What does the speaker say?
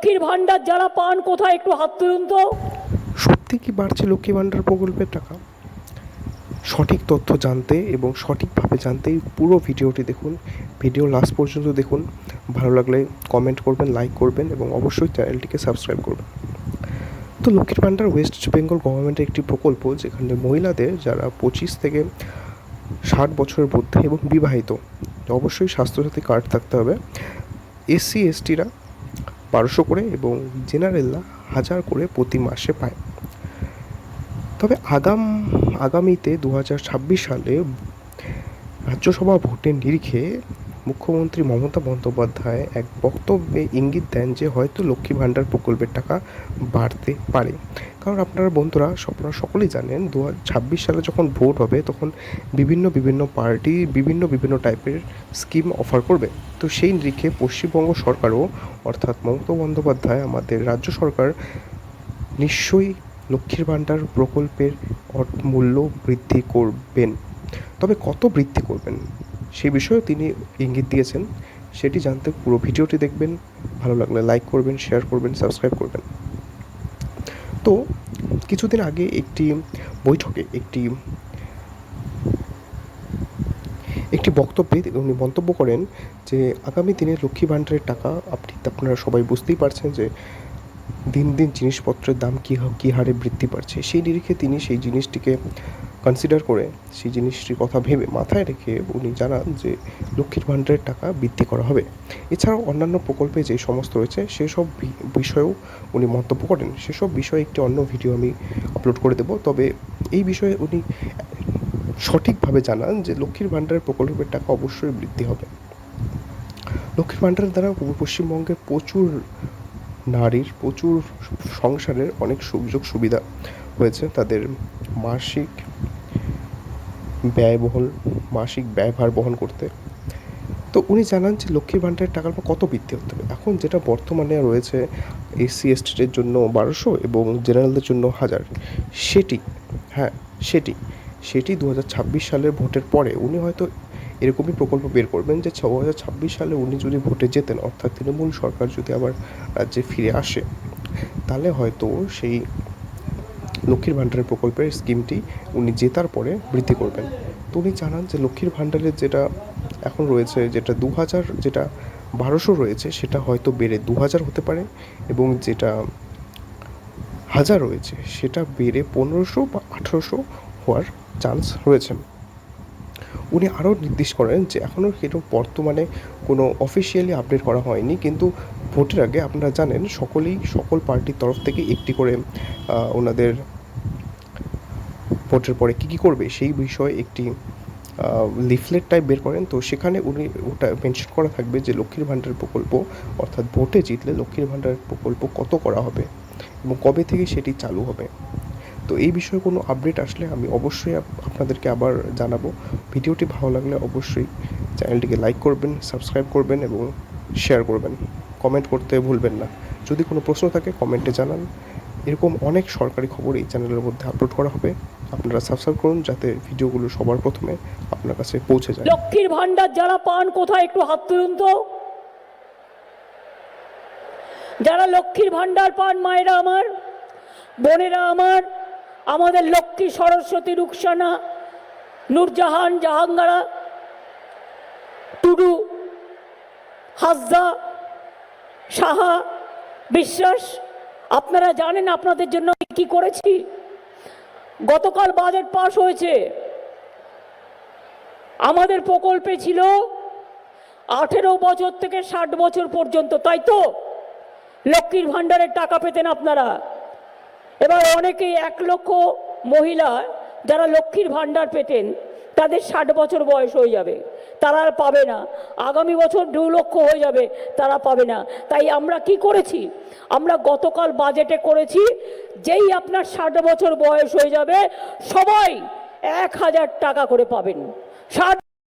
লক্ষ্মীর ভান্ডার যারা পান কোথায় একটু হাত তুলুন তো। সত্যি কি বাড়ছে লক্ষ্মী ভাণ্ডার প্রকল্পের টাকা? সঠিক তথ্য জানতে এবং সঠিকভাবে জানতে পুরো ভিডিওটি দেখুন, ভিডিও লাস্ট পর্যন্ত দেখুন। ভালো লাগলে কমেন্ট করবেন, লাইক করবেন এবং অবশ্যই চ্যানেলটিকে সাবস্ক্রাইব করবেন। তো লক্ষ্মীর ভাণ্ডার ওয়েস্ট বেঙ্গল গভর্নমেন্টের একটি প্রকল্প, যেখানে মহিলাদের যারা 25 থেকে 60 বছরের মধ্যে এবং বিবাহিত, অবশ্যই স্বাস্থ্যসাথী কার্ড থাকতে হবে। এসসি এসটিরা 1200 করে এবং জেনারেলরা 1000 করে প্রতি মাসে পায়। তবে আগামীতে 2026 সালে রাজ্যসভা ভোটের নিরিখে মুখ্যমন্ত্রী মমতা বন্দ্যোপাধ্যায় এক বক্তব্যে ইঙ্গিত দেন যে হয়তো লক্ষ্মী ভাণ্ডার প্রকল্পের টাকা বাড়তে পারে। কারণ আপনারা বন্ধুরা সকলেই জানেন 2026 সালে যখন ভোট হবে তখন বিভিন্ন পার্টি বিভিন্ন টাইপের স্কিম অফার করবে। তো সেই নিরিখে পশ্চিমবঙ্গ সরকারও, অর্থাৎ মমতা বন্দ্যোপাধ্যায় আমাদের রাজ্য সরকার, নিশ্চয়ই লক্ষ্মীর ভাণ্ডার প্রকল্পের মূল্য বৃদ্ধি করবেন। তবে কত বৃদ্ধি করবেন সে বিষয়ে তিনি ইঙ্গিত দিয়েছেন। সেটি জানতে পুরো ভিডিওটি দেখবেন। ভালো লাগলে লাইক করবেন, শেয়ার করবেন, সাবস্ক্রাইব করবেন। তো কিছুদিন আগে একটি বৈঠকে একটি বক্তব্যে উনি মন্তব্য করেন যে আগামী দিনে লক্ষ্মী ভাণ্ডারের টাকা আপনারা সবাই বুঝতেই পারছেন যে দিন দিন জিনিসপত্রের দাম কী হারে বৃদ্ধি পাচ্ছে। সেই নিরিখে তিনি সেই জিনিসটিকে কনসিডার করে, সেই জিনিসটির কথা ভেবে মাথায় রেখে উনি জানান যে লক্ষ্মীর ভাণ্ডারের টাকা বৃদ্ধি করা হবে। এছাড়াও অন্যান্য প্রকল্পে যে সমস্ত রয়েছে সেসব বিষয়েও উনি মন্তব্য করেন। সেসব বিষয়ে একটি অন্য ভিডিও আমি আপলোড করে দেব। তবে এই বিষয়ে উনি সঠিকভাবে জানান যে লক্ষ্মীর ভাণ্ডারের প্রকল্পের টাকা অবশ্যই বৃদ্ধি হবে। লক্ষ্মীর ভাণ্ডারের দ্বারা পশ্চিমবঙ্গের প্রচুর নারীর, প্রচুর সংসারের অনেক সুযোগ সুবিধা হয়েছে তাদের মাসিক ব্যয়ভার বহন করতে। তো উনি জানান যে লক্ষ্মীর ভাণ্ডারের টাকার কত বৃদ্ধি হতে হবে। এখন যেটা বর্তমানে রয়েছে এসসি এসটিদের জন্য 1200 এবং জেনারেলদের জন্য 1000, সেটি 2026 সালের ভোটের পরে উনি হয়তো এরকমই প্রকল্প বের করবেন যে 2026 সালে উনি যদি ভোটে জেতেন, অর্থাৎ তৃণমূল সরকার যদি আবার রাজ্যে ফিরে আসে, তাহলে হয়তো সেই লক্ষ্মীর ভাণ্ডারের প্রকল্পের স্কিমটি উনি জেতার পরে বৃদ্ধি করবেন। তো উনি জানান যে লক্ষ্মীর ভাণ্ডারের যেটা এখন রয়েছে, যেটা 1200 রয়েছে, সেটা হয়তো বেড়ে 2000 হতে পারে এবং যেটা 1000 রয়েছে সেটা বেড়ে 1500 বা 1800 হওয়ার চান্স রয়েছে। উনি আরও নির্দেশ করেন যে এখনও সেটা বর্তমানে কোনো অফিসিয়ালি আপডেট করা হয়নি, কিন্তু ভোটের আগে আপনারা জানেন সকল পার্টির তরফ থেকে একটি করে ওনাদের ভোটের পরে কী করবে সেই বিষয়ে একটি লিফলেট টাইপ বের করেন। তো সেখানে উনি ওটা মেনশন করা থাকবে যে লক্ষ্মীর ভাণ্ডার প্রকল্প, অর্থাৎ ভোটে জিতলে লক্ষ্মীর ভাণ্ডার প্রকল্প কত করা হবে এবং কবে থেকে সেটি চালু হবে। তো এই বিষয়ে কোনো আপডেট আসলে আমি অবশ্যই আপনাদেরকে আবার জানাবো। ভিডিওটি ভালো লাগলে অবশ্যই চ্যানেলটিকে লাইক করবেন, সাবস্ক্রাইব করবেন এবং শেয়ার করবেন। কমেন্ট করতে ভুলবেন না। যদি কোনো প্রশ্ন থাকে কমেন্টে জানান। এরকম অনেক সরকারি খবর এই চ্যানেলের মধ্যে আপলোড করা হবে। আপনারা সাবস্ক্রাইব করুন যাতে ভিডিওগুলো সবার প্রথমে আপনার কাছে পৌঁছে যায়। লক্ষ্মীর ভান্ডার যারা পান কোথায় একটু হাত তুলুন তো। যারা লক্ষ্মীর ভান্ডার পান, মায়েরা আমার, বোনেরা আমার, আমাদের লক্ষ্মী, সরস্বতী, রুকসানা, নূরজাহান, জাহাঙ্গারা, টুডু, হাসদা, সাহা, বিশ্বাস, আপনারা জানেন আপনাদের জন্য কি করেছি। গতকাল বাজেট পাস হয়েছে। আমাদের প্রকল্পে ছিল 18 বছর থেকে 60 বছর পর্যন্ত, তাই তো লক্ষ্মীর ভাণ্ডারের টাকা পেতেন আপনারা। এবার অনেকেই 1 লক্ষ মহিলা যারা লক্ষ্মীর ভাণ্ডার পেতেন তাদের 60 বছর বয়স হয়ে যাবে, তারা আর পাবে না। আগামী বছর 2 লক্ষ হয়ে যাবে, তারা পাবে না। তাই আমরা কি করেছি, আমরা গতকাল বাজেটে করেছি যেই আপনার 60 বছর বয়স হয়ে যাবে সবাই 1000 টাকা করে পাবেন। 60